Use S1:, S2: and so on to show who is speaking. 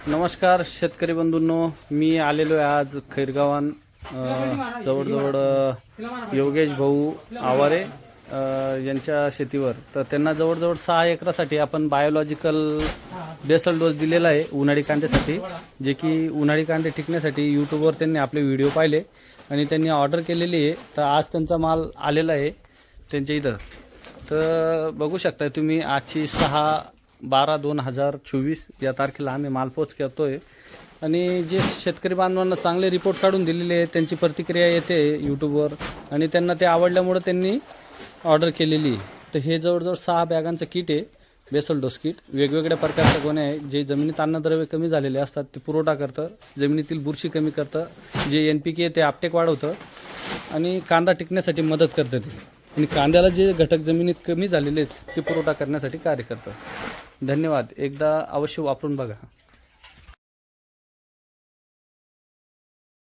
S1: नमस्कार शेतकरी बंधूंनो, मी आलेलो आहे आज खैरगावान जवळजवळ योगेश भाऊ आवारे यांच्या शेतीवर. तर त्यांना जवळजवळ 6 एकरासाठी आपण बायोलॉजिकल बेसल डोस दिलेला आहे उन्हाळी कांद्यासाठी, जे की उन्हाळी कांदे टिकण्यासाठी यूट्यूबवर त्यांनी आपले व्हिडिओ पाहिले आणि त्यांनी ऑर्डर केलेली आहे. तर आज त्यांचा माल आलेला आहे त्यांच्या इथं. तर बघू शकता तुम्ही, आजची 6/12/2024 या तारखेला आम्ही माल पोच करतोय आणि जे शेतकरी बांधवांना चांगले रिपोर्ट काढून दिलेले आहेत, त्यांची प्रतिक्रिया येते यूट्यूबवर आणि त्यांना ते आवडल्यामुळे त्यांनी ऑर्डर केलेली. तर हे जवळजवळ 6 बॅगांचं किट आहे, बेसल डोस किट. वेगवेगळ्या प्रकारचे गोणे आहे जे जमिनीत अन्नद्रव्य कमी झालेले असतात ते पुरवठा करतं, जमिनीतील बुरशी कमी करतं, जे NPK ते आपटेक वाढवतं आणि कांदा टिकण्यासाठी मदत करतं ते, आणि कांद्याला जे घटक जमिनीत कमी झालेले आहेत ते पुरवठा करण्यासाठी कार्य करतं. धन्यवाद. एकदा अवश्य वापरून बघा.